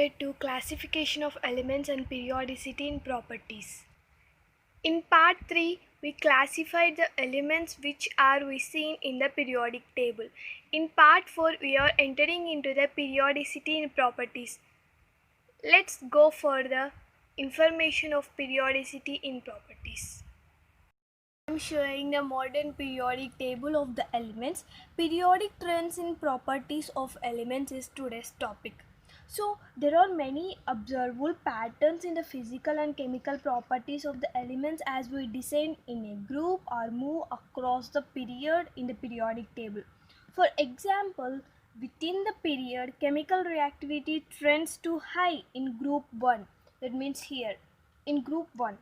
related to classification of elements and periodicity in properties. In part 3, we classified the elements which are we seen in the periodic table. In part 4, we are entering into the periodicity in properties. Let's go for the information of periodicity in properties. I'm showing the modern periodic table of the elements. Periodic trends in properties of elements is today's topic. So there are many observable patterns in the physical and chemical properties of the elements as we descend in a group or move across the period in the periodic table. For example, within the period, chemical reactivity trends to high in group 1. That means here in group 1.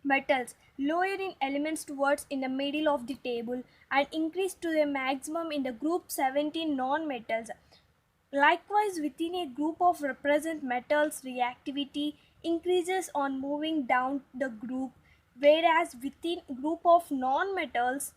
Metals lower in elements towards in the middle of the table and increase to the maximum in the group 17 non-metals. Likewise, within a group of represent metals, reactivity increases on moving down the group, whereas within group of non-metals,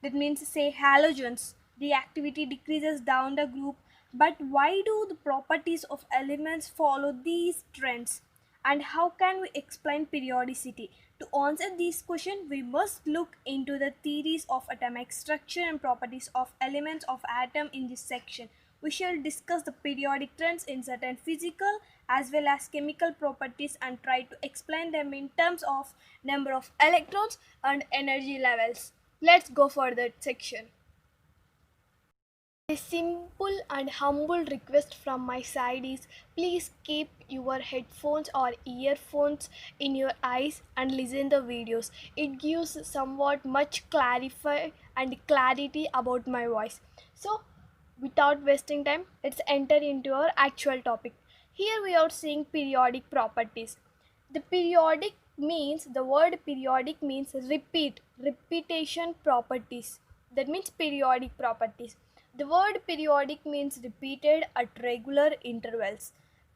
that means say halogens, the activity decreases down the group. But why do the properties of elements follow these trends, and how can we explain periodicity? To answer this question, we must look into the theories of atomic structure and properties of elements of atom. In this section we shall discuss the periodic trends in certain physical as well as chemical properties and try to explain them in terms of number of electrons and energy levels. Let's go for that section. A simple and humble request from my side is please keep your headphones or earphones in your eyes and listen the videos. It gives somewhat much clarify and clarity about my voice. So without wasting time, let's enter into our actual topic. Here we are seeing periodic properties. The periodic means the word periodic means repetition properties. That means periodic properties. The word periodic means repeated at regular intervals.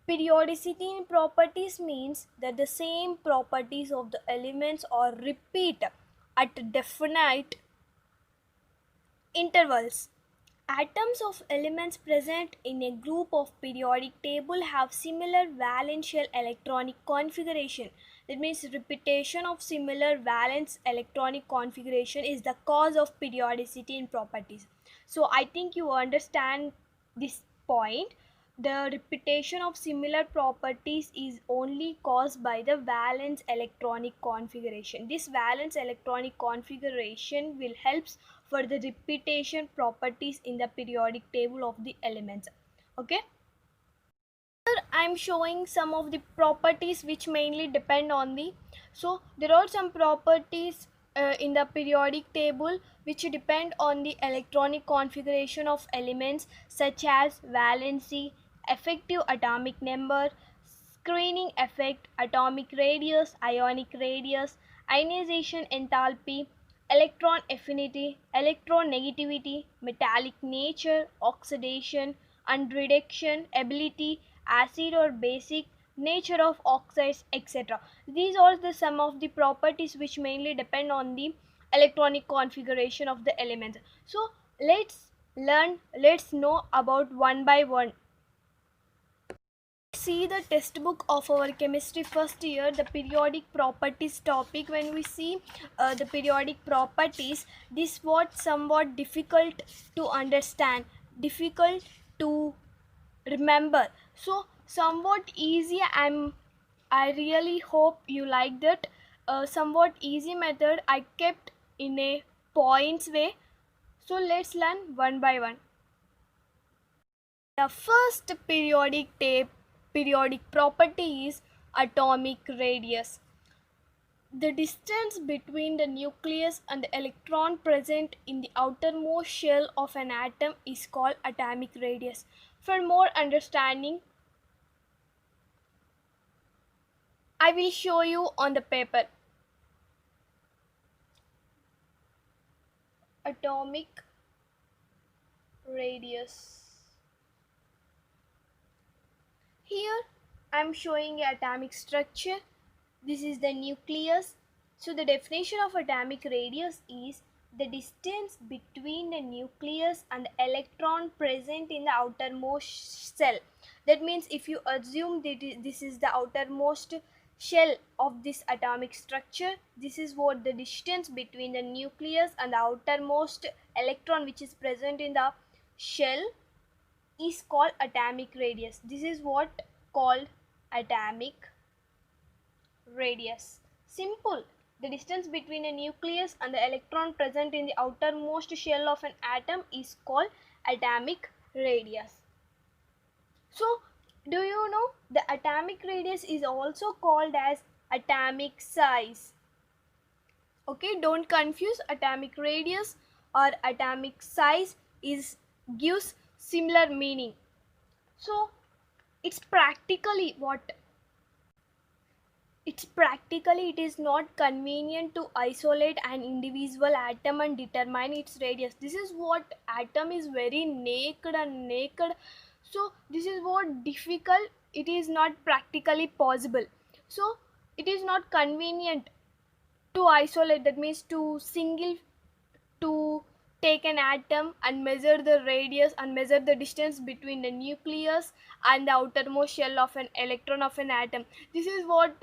Periodicity in properties means that the same properties of the elements are repeat at definite intervals. Atoms of elements present in a group of periodic table have similar valential electronic configuration. That means repetition of similar valence electronic configuration is the cause of periodicity in properties. So I think you understand this point. The repetition of similar properties is only caused by the valence electronic configuration. This valence electronic configuration will help for the repetition properties in the periodic table of the elements. Okay. Here I am showing some of the properties which mainly depend on the, so there are some properties in the periodic table which depend on the electronic configuration of elements such as valency, effective atomic number, screening effect, atomic radius, ionic radius, ionization enthalpy, electron affinity, electron negativity, metallic nature, oxidation and reduction ability, acid or basic, nature of oxides, etc. These are the some of the properties which mainly depend on the electronic configuration of the elements. So let's know about one by one. See the textbook of our chemistry first year, the periodic properties topic. When we see the periodic properties, this was somewhat difficult to understand, difficult to remember, so somewhat easy. I really hope you like that. Somewhat easy method I kept in a points way. So let's learn one by one. The first periodic property is atomic radius. The distance between the nucleus and the electron present in the outermost shell of an atom is called atomic radius. For more understanding, I will show you on the paper. Atomic radius. Here I am showing an atomic structure. This is the nucleus. So the definition of atomic radius is the distance between the nucleus and the electron present in the outermost cell. That means if you assume that this is the outermost shell of this atomic structure, this is what the distance between the nucleus and the outermost electron which is present in the shell is called atomic radius. This is what called atomic radius. Simple. The distance between a nucleus and the electron present in the outermost shell of an atom is called atomic radius. So, do you know the atomic radius is also called as atomic size? Okay, don't confuse atomic radius or atomic size is gives similar meaning. So, it's practically what it is not convenient to isolate an individual atom and determine its radius. This is what atom is very naked, so this is what difficult, it is not practically possible. So it is not convenient to isolate, that means to take an atom and measure the radius and measure the distance between the nucleus and the outermost shell of an electron of an atom. This is what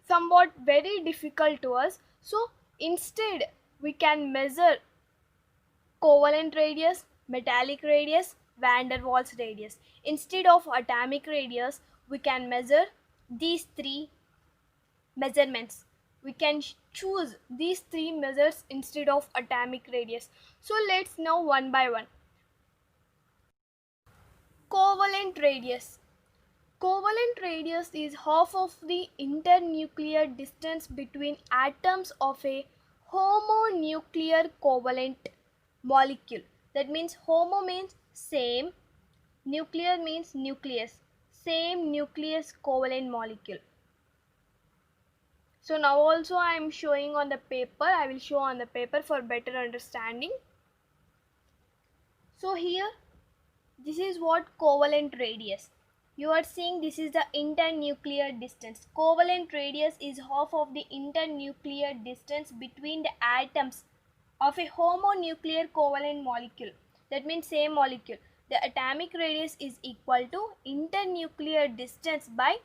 somewhat very difficult to us. So instead we can measure covalent radius, metallic radius, van der Waals radius. Instead of atomic radius, we can measure these three measurements. We can choose these three measures instead of atomic radius. So let's know one by one. Covalent radius. Covalent radius is half of the internuclear distance between atoms of a homonuclear covalent molecule. That means homo means same, nuclear means nucleus, same nucleus covalent molecule. So now also I am showing on the paper, I will show on the paper for better understanding. So here, this is what covalent radius. You are seeing this is the internuclear distance. Covalent radius is half of the internuclear distance between the atoms of a homonuclear covalent molecule. That means same molecule. The atomic radius is equal to internuclear distance by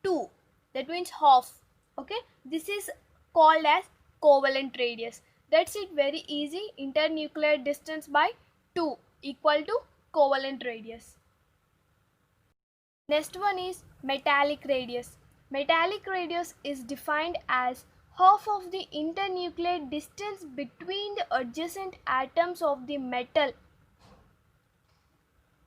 2. That means half. Okay, this is called as covalent radius. That's it, very easy. Internuclear distance by 2 equal to covalent radius. Next one is metallic radius. Metallic radius is defined as half of the internuclear distance between the adjacent atoms of the metal.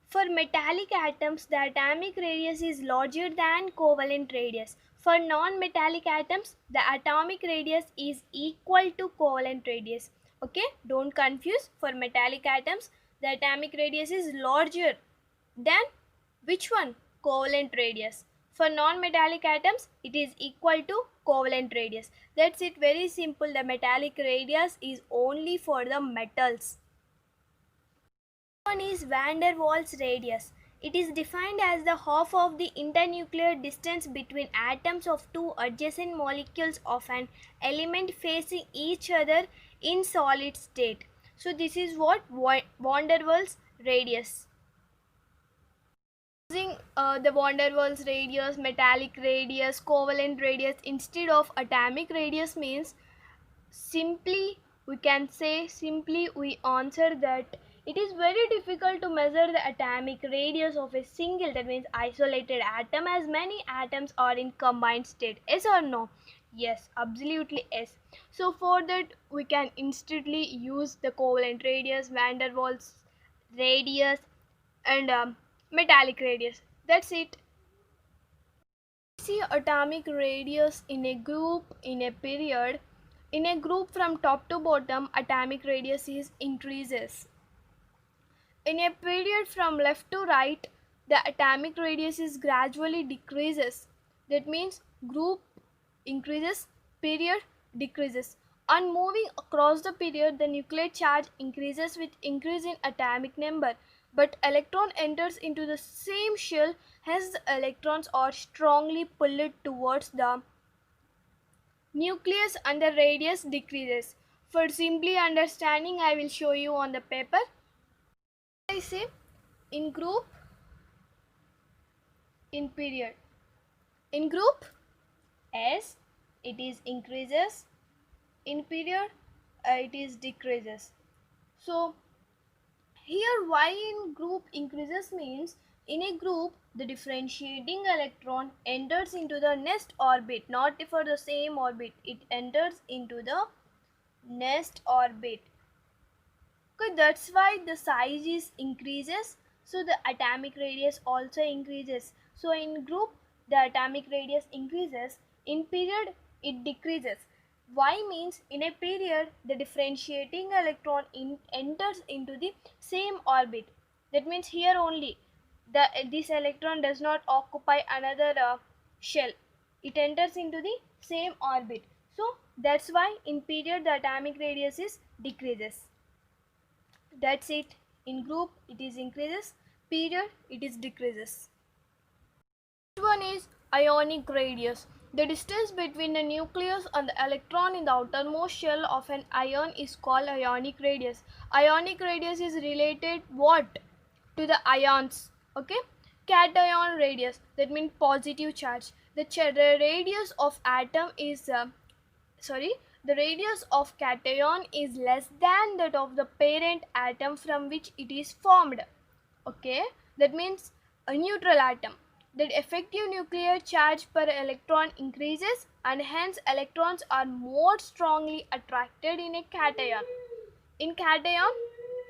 For metallic atoms, the atomic radius is larger than covalent radius. For non-metallic atoms, the atomic radius is equal to covalent radius. Okay, don't confuse. For metallic atoms, the atomic radius is larger than which one? Covalent radius. For non-metallic atoms, it is equal to covalent radius. That's it, very simple. The metallic radius is only for the metals. One is van der Waals radius. It is defined as the half of the internuclear distance between atoms of two adjacent molecules of an element facing each other in solid state. So this is what van der Waals radius. Using the van der Waals radius, metallic radius, covalent radius instead of atomic radius means simply we answer that it is very difficult to measure the atomic radius of a single, that means isolated atom, as many atoms are in combined state. Yes or no? Yes, absolutely yes. So for that we can instantly use the covalent radius, van der Waals radius and metallic radius. That's it. See atomic radius in a group, in a period. In a group from top to bottom, atomic radius is increases. In a period from left to right, the atomic radius is gradually decreases. That means group increases, period decreases. On moving across the period, the nuclear charge increases with increase in atomic number, but electron enters into the same shell, hence the electrons are strongly pulled towards the nucleus and the radius decreases. For simply understanding, I will show you on the paper. I say in group in period. In group S, it is increases. In period, it is decreases. So here why in group increases means in a group the differentiating electron enters into the next orbit, not for the same orbit, it enters into the next orbit. Okay, that's why the size is increases, so the atomic radius also increases. So in group the atomic radius increases, in period it decreases. Why means in a period the differentiating electron enters into the same orbit. That means here only this electron does not occupy another shell, it enters into the same orbit. So that's why in period the atomic radius is decreases. That's it. In group it is increases, period it is decreases. Next one is ionic radius. The distance between the nucleus and the electron in the outermost shell of an ion is called ionic radius. Ionic radius is related what? To the ions. Okay. Cation radius, that means positive charge. The radius of atom is the radius of cation is less than that of the parent atom from which it is formed. Okay, that means a neutral atom. The effective nuclear charge per electron increases and hence electrons are more strongly attracted in a cation. In cation,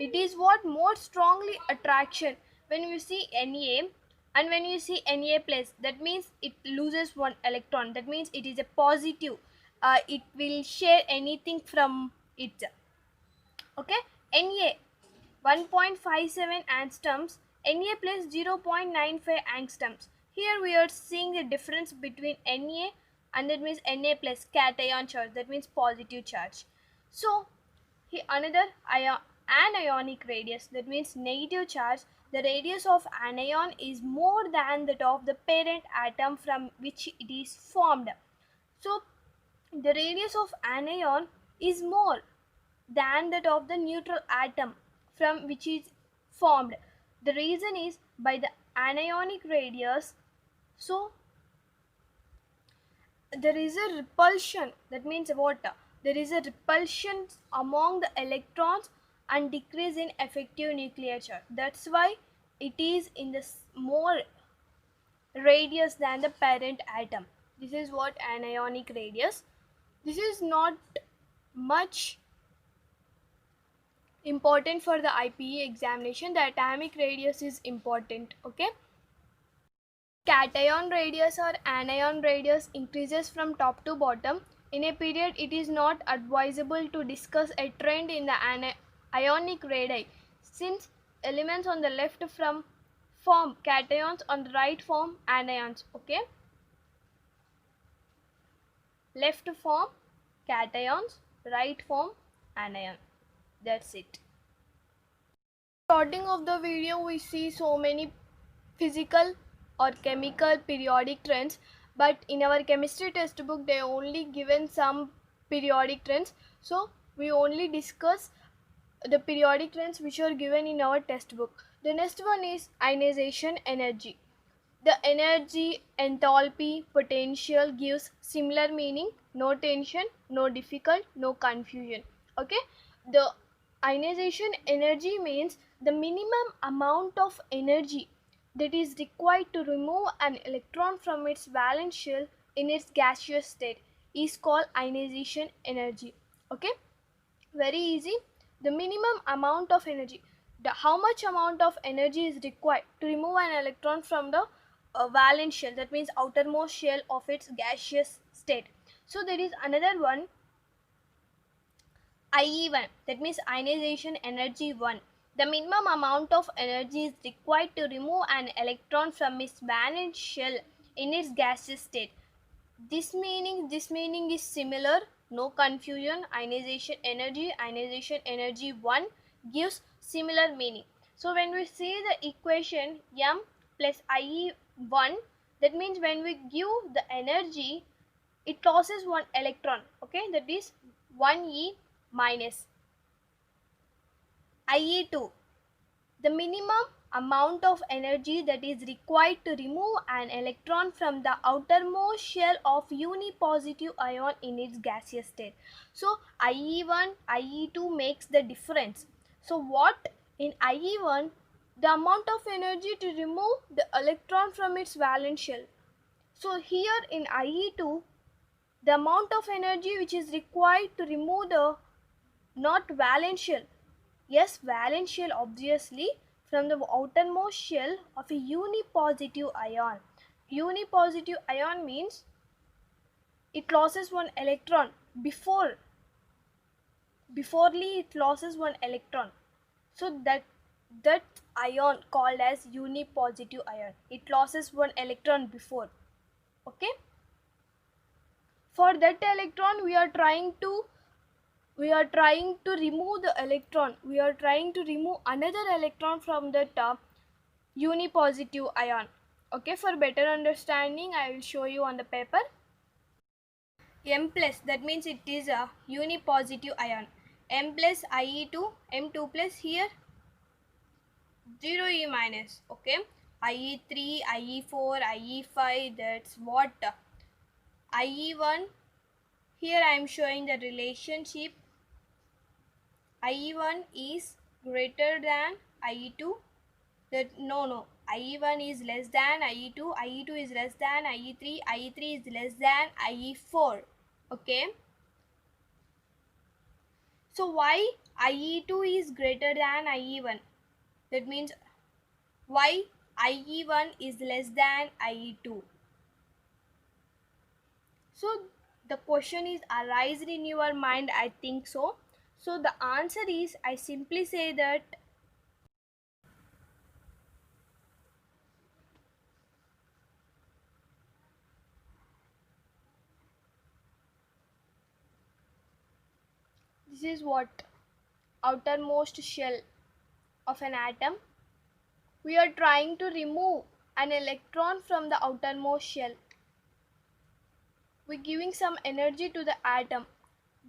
it is what more strongly attraction. When you see Na and when you see Na plus, that means it loses one electron. That means it is a positive. It will share anything from it. Okay, Na 1.57 angstroms, Na plus 0.95 angstroms. Here we are seeing the difference between Na and that means Na plus cation charge, that means positive charge. So here another anionic radius, that means negative charge. The radius of anion is more than that of the parent atom from which it is formed. So the radius of anion is more than that of the neutral atom from which is formed. The reason is by the anionic radius, so there is a repulsion. That means what? There is a repulsion among the electrons and decrease in effective nuclear charge. That's why it is in the more radius than the parent atom. This is what anionic radius. This is not much important for the IPE examination. The atomic radius is important. Okay. Cation radius or anion radius increases from top to bottom. In a period, it is not advisable to discuss a trend in the ionic radii, since elements on the left form cations, on the right form anions. Okay, left form cations, right form anion. That's it. Starting of the video, we see so many physical or chemical periodic trends, but in our chemistry textbook they only given some periodic trends, so we only discuss the periodic trends which are given in our textbook. The next one is ionization energy. The energy, enthalpy, potential gives similar meaning, no tension, no difficult, no confusion. Okay, the ionization energy means the minimum amount of energy that is required to remove an electron from its valence shell in its gaseous state is called ionization energy. Okay, very easy. The minimum amount of energy, how much amount of energy is required to remove an electron from the valence shell, that means outermost shell of its gaseous state. So there is another one, IE1, that means ionization energy 1. The minimum amount of energy is required to remove an electron from its valence shell in its gaseous state. This meaning is similar, no confusion. Ionization energy 1 gives similar meaning. So when we see the equation M plus IE1, that means when we give the energy, it loses one electron. Okay, that is 1E minus IE2. The minimum amount of energy that is required to remove an electron from the outermost shell of unipositive ion in its gaseous state. So IE1, IE2 makes the difference. So what in IE1, the amount of energy to remove the electron from its valence shell. So here in IE2, the amount of energy which is required to remove the not valence shell. Yes, valence shell obviously from the outermost shell of a unipositive ion. Unipositive ion means it loses one electron beforely it loses one electron. So that ion called as unipositive ion. It loses one electron before. Okay. For that electron we are trying to remove the electron. We are trying to remove another electron from that unipositive ion. Okay, for better understanding I will show you on the paper. M plus, that means it is a unipositive ion. M plus IE2, M2 plus here 0 E minus. Okay, IE3, IE4, IE5, that's what IE1. Here I am showing the relationship. IE1 is greater than IE2. That no, IE1 is less than IE2, IE2 is less than IE3, IE3 is less than IE4. Okay. So why IE2 is greater than IE1? That means why IE1 is less than IE2? So the question is arising in your mind, I think so. So the answer is, I simply say that this is what outermost shell of an atom. We are trying to remove an electron from the outermost shell. We're giving some energy to the atom.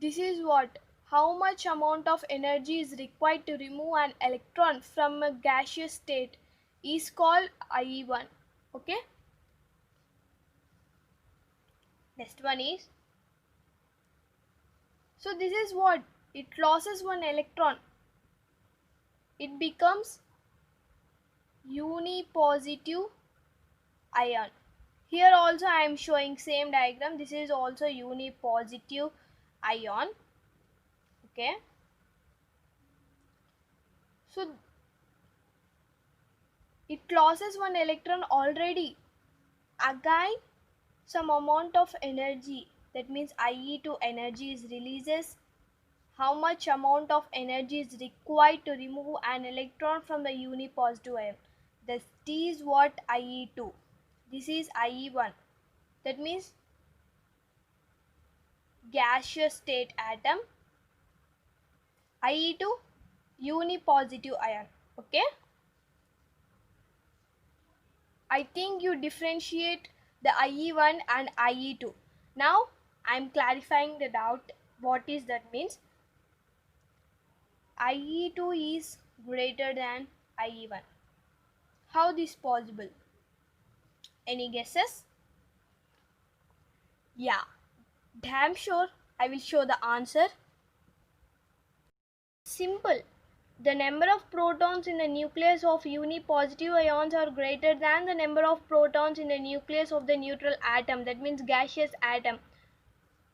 This is what, how much amount of energy is required to remove an electron from a gaseous state is called IE1. Okay. Next one is, so this is what, it loses one electron. It becomes unipositive ion. Here also I am showing same diagram. This is also unipositive ion. Okay. So it loses one electron already. Again some amount of energy, that means IE2 energy is releases. How much amount of energy is required to remove an electron from the unipositive ion? This is what IE2. This is IE1. That means gaseous state atom. IE2 unipositive ion. Okay. I think you differentiate the IE1 and IE2. Now I am clarifying the doubt. What is that means? IE2 is greater than IE1. How this possible? Any guesses? Yeah, damn sure I will show the answer. Simple. The number of protons in the nucleus of unipositive ions are greater than the number of protons in the nucleus of the neutral atom, that means gaseous atom.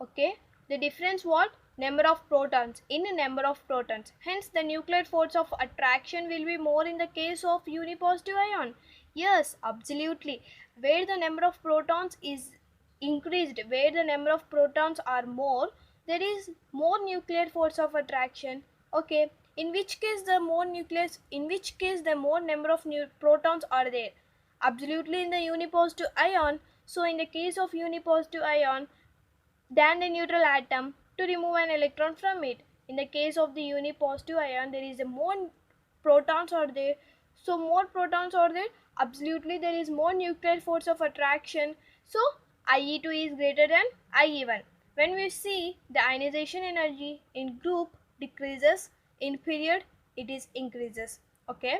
Okay, the difference what? Number of protons in a number of protons. Hence the nuclear force of attraction will be more in the case of unipositive ion. Yes, absolutely. Where the number of protons is increased, where the number of protons are more, there is more nuclear force of attraction. Okay, in which case the more number of protons are there? Absolutely in the unipositive ion. So in the case of unipositive ion, than the neutral atom to remove an electron from it. In the case of the unipositive ion, there is a more protons are there. So more protons are there. Absolutely, there is more nuclear force of attraction. So IE2 is greater than IE1. When we see the ionization energy in group decreases, in period it is increases. Okay.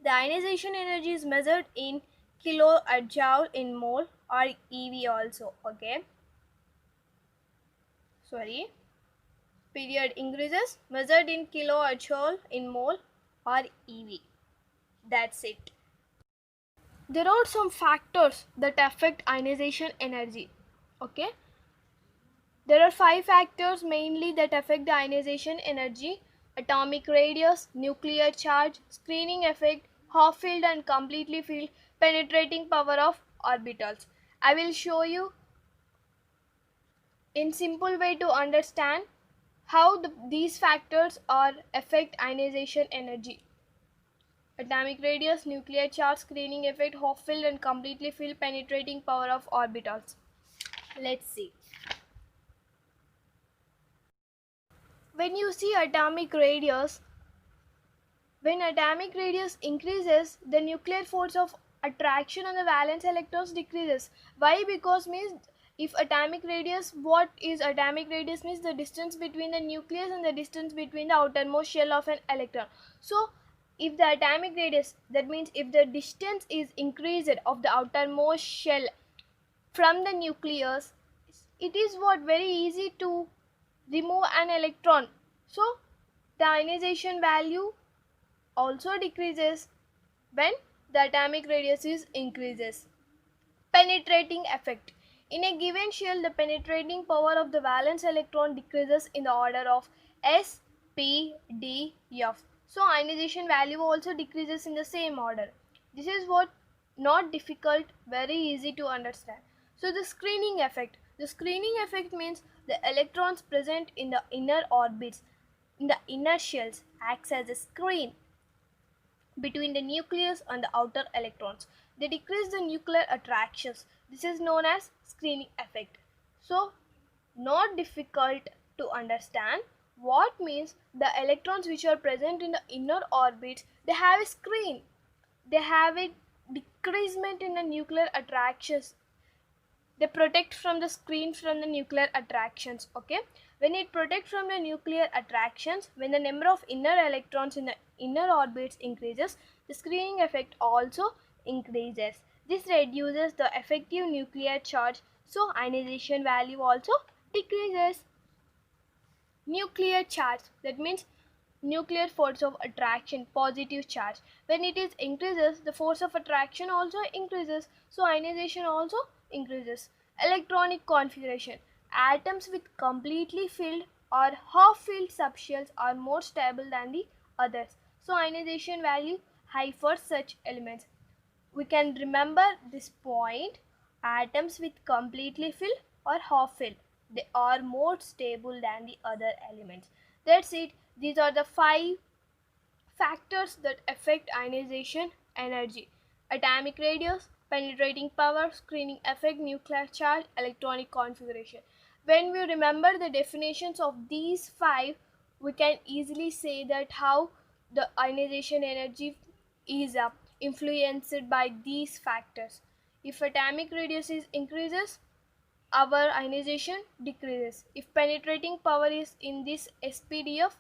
The ionization energy is measured in kilojoule in mole or EV also. Okay. Sorry. Period increases measured in kilojoule in mole or EV. That's it. There are some factors that affect ionization energy. Okay. There are 5 factors mainly that affect the ionization energy: atomic radius, nuclear charge, screening effect, half filled and completely filled, penetrating power of orbitals. I will show you in simple way to understand how these factors are affect ionization energy. Atomic radius, nuclear charge, screening effect, half filled and completely filled, penetrating power of orbitals. Let's see. When you see atomic radius, when atomic radius increases, the nuclear force of attraction on the valence electrons decreases. Why? Because means if atomic radius, what is atomic radius means the distance between the nucleus and the distance between the outermost shell of an electron. So if the atomic radius, that means if the distance is increased of the outermost shell from the nucleus, it is what very easy to remove an electron. So the ionization value also decreases when the atomic radius is increases. Penetrating effect. In a given shell, the penetrating power of the valence electron decreases in the order of S, P, D, F. So ionization value also decreases in the same order. This is what not difficult, very easy to understand. So the screening effect. The screening effect means the electrons present in the inner orbits, in the inner shells, acts as a screen between the nucleus and the outer electrons. They decrease the nuclear attractions. This is known as screening effect. So, not difficult to understand. What means the electrons which are present in the inner orbits, they have a screen. They have a decreasement in the nuclear attractions. They protect from the screen from the nuclear attractions. Okay, when it protects from the nuclear attractions, when the number of inner electrons in the inner orbits increases, the screening effect also increases. This reduces the effective nuclear charge, so ionization value also decreases. Nuclear charge, that means nuclear force of attraction, positive charge. When it is increases, the force of attraction also increases, so ionization also increases. Electronic configuration. Atoms with completely filled or half filled subshells are more stable than the others, so ionization value high for such elements. We can remember this point: atoms with completely filled or half filled, they are more stable than the other elements. That's it. These are the 5 factors that affect ionization energy: atomic radius, penetrating power, screening effect, nuclear charge, electronic configuration. When we remember the definitions of these 5, we can easily say that how the ionization energy is influenced by these factors. If atomic radius is increases, our ionization decreases. If penetrating power is in this SPDF,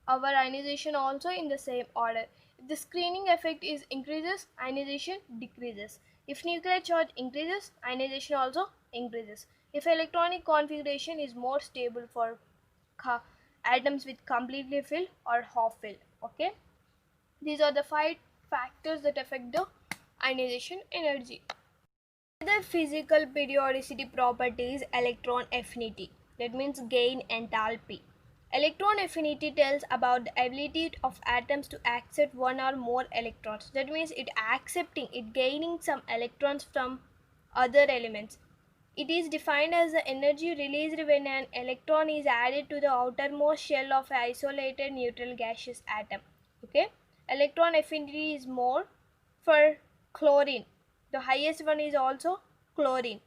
our ionization also in the same order. If the screening effect is increases, ionization decreases. If nuclear charge increases, ionization also increases. If electronic configuration is more stable for atoms with completely filled or half filled. Okay, these are the 5 factors that affect the ionization energy. Another physical periodicity property is electron affinity, that means gain enthalpy. Electron affinity tells about the ability of atoms to accept one or more electrons, that means it gaining some electrons from other elements. It is defined as the energy released when an electron is added to the outermost shell of an isolated neutral gaseous atom. Okay, electron affinity is more for chlorine. The highest one is also chlorine.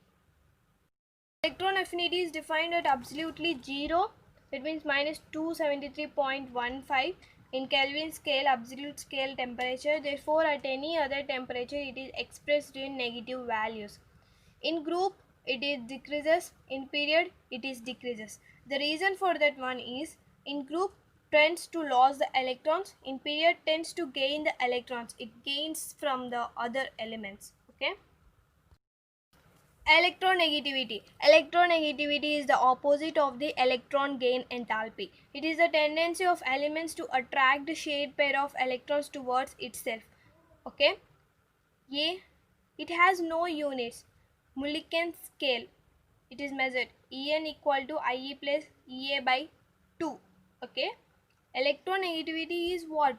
Electron affinity is defined at absolutely 0, it means minus 273.15 in Kelvin scale, absolute scale temperature. Therefore, at any other temperature, it is expressed in negative values. In group, it is decreases. In period, it is decreases. The reason for that one is, in group tends to lose the electrons, inferior tends to gain the electrons. It gains from the other elements. Okay. Electronegativity. Electronegativity is the opposite of the electron gain enthalpy. It is the tendency of elements to attract the shared pair of electrons towards itself. Okay. A. It has no units. Mulliken scale. It is measured En equal to Ie plus Ea by 2. Okay. Electronegativity is what?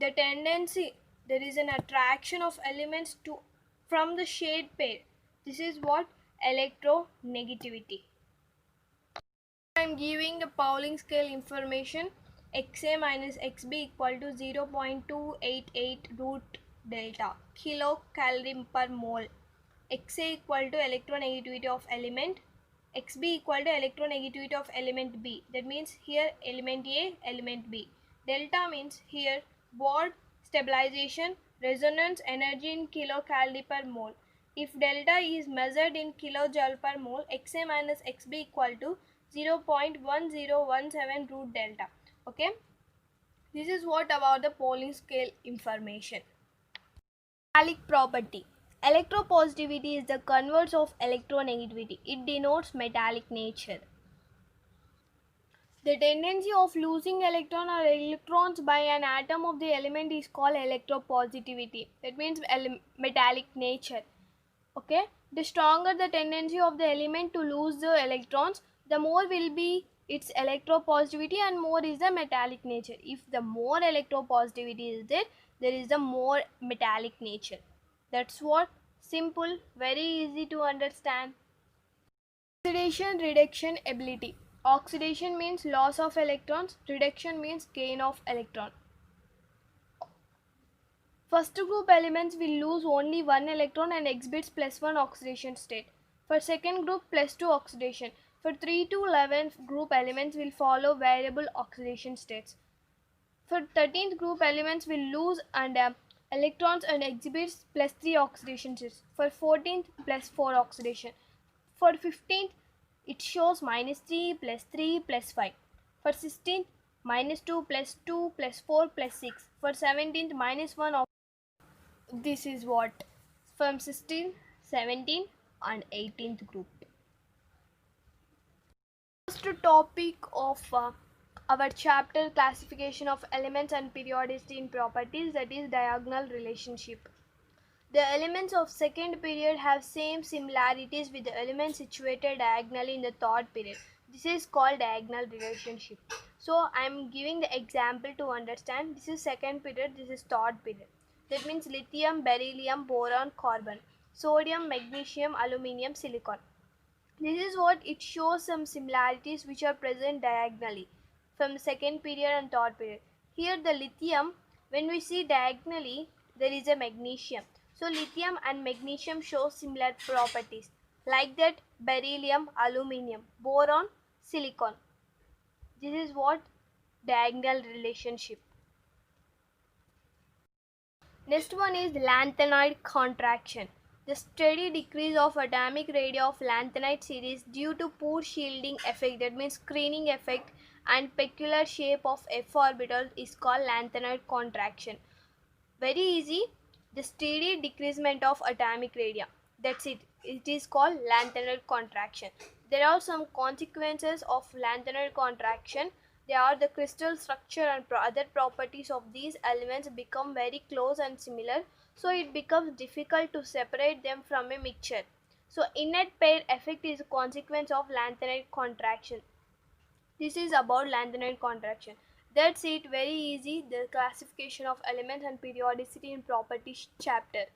The tendency, there is an attraction of elements to from the shared pair. This is what? Electronegativity. I am giving the Pauling scale information. Xa minus Xb equal to 0.288 root delta kilocalorie per mole. Xa equal to electronegativity of element, Xb equal to electronegativity of element B. That means here element A, element B. Delta means here Bohr stabilization resonance energy in kilocalorie per mole. If delta is measured in kilojoule per mole, Xa minus Xb equal to 0.1017 root delta. Okay. This is what about the Pauling scale information. Metallic property. Electropositivity is the converse of electronegativity. It denotes metallic nature. The tendency of losing electron or electrons by an atom of the element is called electropositivity. That means metallic nature. Okay. The stronger the tendency of the element to lose the electrons, the more will be its electropositivity and more is the metallic nature. If the more electropositivity is there, there is the more metallic nature. That's what. Simple, very easy to understand. Oxidation reduction ability. Oxidation means loss of electrons, reduction means gain of electron. First group elements will lose only one electron and exhibits +1 oxidation state. For second group, +2 oxidation. For 3 to 11 group elements will follow variable oxidation states. For 13th group elements will lose and electrons and exhibits +3 oxidation states. For 14th, +4 oxidation. For 15th, it shows -3, +3, +5. For 16th, -2, +2, +4, +6. For 17th, -1. This is what from 16, 17 and 18th group. First topic of our chapter classification of elements and periodicity in properties, that is diagonal relationship. The elements of second period have same similarities with the elements situated diagonally in the third period. This is called diagonal relationship. So I am giving the example to understand. This is second period, this is third period. That means lithium, beryllium, boron, carbon, sodium, magnesium, aluminium, silicon. This is what it shows some similarities which are present diagonally from the second period and third period. Here the lithium, when we see diagonally, there is a magnesium. So lithium and magnesium show similar properties. Like that, beryllium, aluminium, boron, silicon. This is what diagonal relationship. Next one is lanthanide contraction. The steady decrease of atomic radii of lanthanide series due to poor shielding effect, that means screening effect, and peculiar shape of f orbitals is called lanthanide contraction. Very easy. The steady decreasement of atomic radii. That's it. It is called lanthanide contraction. There are some consequences of lanthanide contraction. They are the crystal structure and other properties of these elements become very close and similar. So it becomes difficult to separate them from a mixture. So inert pair effect is a consequence of lanthanide contraction. This is about lanthanide contraction. That's it. Very easy. The classification of elements and periodicity in properties chapter.